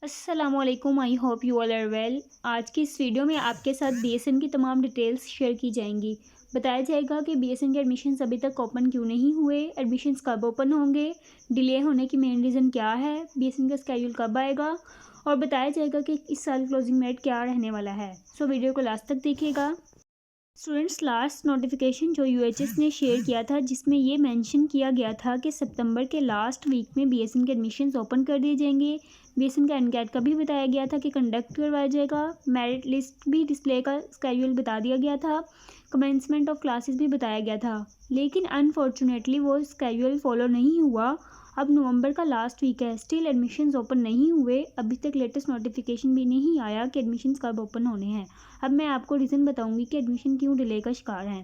अस्सलामुअलैकुम, I hope you all are well. आज की इस वीडियो में आपके साथ बीएसएन की तमाम डिटेल्स शेयर की जाएंगी। बताया जाएगा कि बीएसएन के एडमिशन्स अभी तक ओपन क्यों नहीं हुए, एडमिशन्स कब ओपन होंगे, डिले होने की मेन रीज़न क्या है, बीएसएन का स्केड्यूल कब आएगा, और बताया जाएगा कि इस साल क्लोजिंग मेरिट क्या रहने वाला है। सो वीडियो को लास्ट तक देखिएगा। स्टूडेंट्स, लास्ट नोटिफिकेशन जो यूएचएस ने शेयर किया था जिसमें ये मेंशन किया गया था कि सितंबर के लास्ट वीक में बीएसएन के एडमिशन्स ओपन कर दिए जाएंगे। बीएसएन का एनकैट का भी बताया गया था कि कंडक्ट करवाया जाएगा। मेरिट लिस्ट भी डिस्प्ले का स्केड्यूल बता दिया गया था। कमेंसमेंट ऑफ क्लासेस भी बताया गया था, लेकिन अनफॉर्चुनेटली वो स्केड्यूल फॉलो नहीं हुआ। अब नवंबर का लास्ट वीक है, स्टिल एडमिशन्स ओपन नहीं हुए। अभी तक लेटेस्ट नोटिफिकेशन भी नहीं आया कि एडमिशन्स कब ओपन होने हैं। अब मैं आपको रीज़न बताऊंगी कि एडमिशन क्यों डिले का शिकार हैं।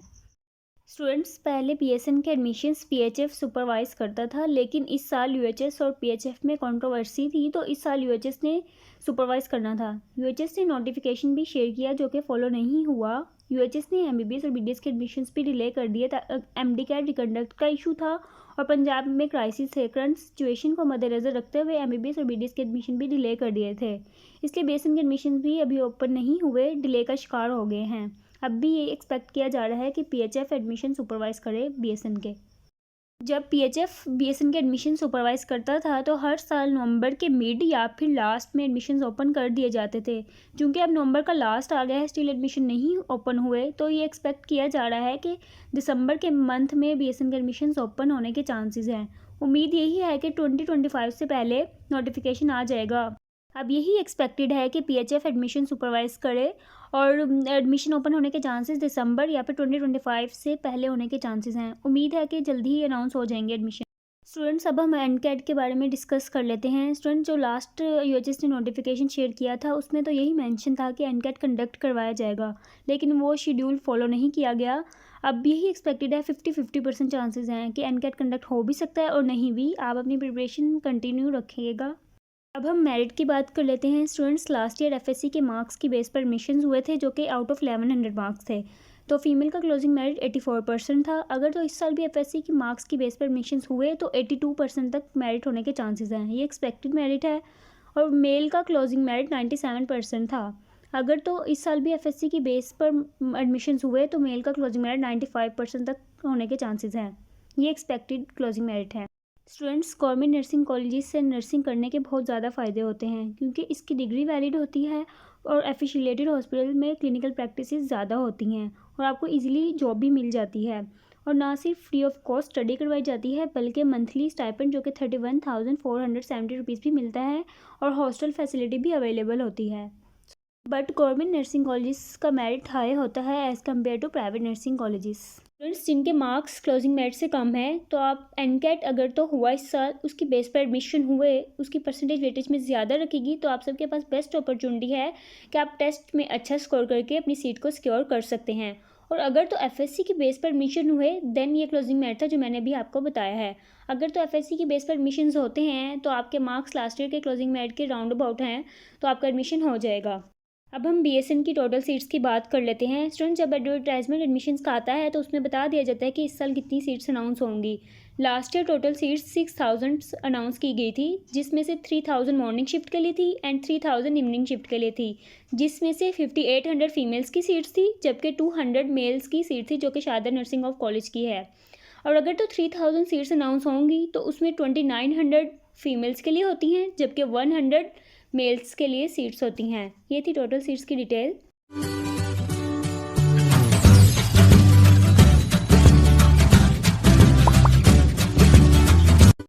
स्टूडेंट्स, पहले बीएसएन के एडमिशन्स पीएचएफ सुपरवाइज करता था, लेकिन इस साल यूएचएस और पीएचएफ में कंट्रोवर्सी थी, तो इस साल यूएचएस ने सुपरवाइज करना था। यूएचएस ने नोटिफिकेशन भी शेयर किया जो कि फॉलो नहीं हुआ। यूएचएस ने एमबीबीएस और बीडीएस के एडमिशन्स भी डिले कर दिए। एमडी कैट रिकंडक्ट का इशू था और पंजाब में क्राइसिस थे। करंट सिचुएशन को मद्देनज़र रखते हुए एमबीबीएस और बीडीएस के एडमिशन भी डिले कर दिए थे, इसलिए बीएसएन के एडमिशन भी अभी ओपन नहीं हुए, डिले का शिकार हो गए हैं। अब भी ये एक्सपेक्ट किया जा रहा है कि पीएचएफ एडमिशन सुपरवाइज करे बीएसएन के। जब पीएचएफ बीएसएन के एडमिशन सुपरवाइज करता था तो हर साल नवंबर के मिड या फिर लास्ट में एडमिशन्स ओपन कर दिए जाते थे। क्योंकि अब नवंबर का लास्ट आ गया है, स्टिल एडमिशन नहीं ओपन हुए, तो ये एक्सपेक्ट किया जा रहा है कि दिसंबर के मंथ में बीएसएन के एडमिशन्स ओपन होने के चांसेस हैं। उम्मीद यही है कि 2025 से पहले नोटिफिकेशन आ जाएगा। अब यही एक्सपेक्टेड है कि पीएचएफ एडमिशन सुपरवाइज करे और एडमिशन ओपन होने के चांसेस दिसंबर या फिर 2025 से पहले होने के चांसेस हैं। उम्मीद है कि जल्दी ही अनाउंस हो जाएंगे एडमिशन। स्टूडेंट्स, अब हम एनकैट के बारे में डिस्कस कर लेते हैं। स्टूडेंट, जो लास्ट यूएचएस ने नोटिफिकेशन शेयर किया था उसमें तो यही मेंशन था कि एनकैट कंडक्ट करवाया जाएगा, लेकिन वो शेड्यूल फॉलो नहीं किया गया। अब यही एक्सपेक्टेड है, 50-50% चांसेस हैं कि एनकैट कंडक्ट हो भी सकता है और नहीं भी। आप अपनी प्रिपरेशन कंटिन्यू रखिएगा। अब हम मेरिट की बात कर लेते हैं। स्टूडेंट्स, लास्ट ईयर एफएससी के मार्क्स की बेस पर एडमिशन्स हुए थे जो कि आउट ऑफ 1100 मार्क्स थे, तो फीमेल का क्लोजिंग मेरिट 84% था। अगर तो इस साल भी एफएससी की मार्क्स की बेस पर एडमिशन्स हुए तो 82% तक मेरिट होने के चांसेस हैं, ये एक्सपेक्टेड मेरिट है। और मेल का क्लोजिंग मेरिट 97% था। अगर तो इस साल भी एफएससी की बेस पर एडमिशन्स हुए तो मेल का क्लोजिंग मेरिट 95% तक होने के चांसेस हैं, ये एक्सपेक्टेड क्लोजिंग मेरिट है। स्टूडेंट्स, गवर्नमेंट नर्सिंग कॉलेजेस से नर्सिंग करने के बहुत ज़्यादा फ़ायदे होते हैं क्योंकि इसकी डिग्री वैलिड होती है और एफिशिएटेड हॉस्पिटल में क्लिनिकल प्रैक्टिसेस ज़्यादा होती हैं और आपको इजीली जॉब भी मिल जाती है। और ना सिर्फ फ्री ऑफ कॉस्ट स्टडी करवाई जाती है बल्कि मंथली स्टाइपेंड जो कि 31,470 रुपीज़ भी मिलता है और हॉस्टल फैसिलिटी भी अवेलेबल होती है। बट गवर्नमेंट नर्सिंग कॉलेजेस का मेरिट हाई होता है as compare to private nursing colleges. Students, जिनके मार्क्स क्लोजिंग मेरिट से कम है तो आप एनकैट अगर तो हुआ इस साल, उसकी बेस पर एडमिशन हुए, उसकी परसेंटेज वेटेज में ज़्यादा रखेगी तो आप सबके पास बेस्ट अपॉर्चुनिटी है कि आप टेस्ट में अच्छा स्कोर करके अपनी सीट को सिक्योर कर सकते हैं। और अगर तो एफएससी की बेस पर एडमिशन हुए देन ये क्लोजिंग मेरिट था जो मैंने अभी आपको बताया है। अगर तो एफएससी की बेस पर एडमिशन होते हैं तो आपके मार्क्स लास्ट ईयर के क्लोजिंग मेरिट के राउंड अबाउट हैं तो आपका एडमिशन हो जाएगा। अब हम बीएसएन की टोटल सीट्स की बात कर लेते हैं। स्टूडेंट, जब एडवर्टाइजमेंट एडमिशन्स का आता है तो उसमें बता दिया जाता है कि इस साल कितनी सीट्स अनाउंस होंगी। Last year total seats 6000 announce की गई थी, जिसमें से 3000 मॉर्निंग शिफ्ट के लिए थी एंड 3000 इवनिंग शिफ्ट के लिए थी, जिसमें से 5800 फीमेल्स की सीट्स थी जबकि 200 मेल्स की सीट थी जो कि शारदा नर्सिंग ऑफ कॉलेज की है। और अगर तो 3000 सीट्स अनाउंस होंगी तो उसमें 2900 फीमेल्स के लिए होती हैं जबकि 100 मेल्स के लिए सीट्स होती हैं। ये थी टोटल सीट्स की डिटेल।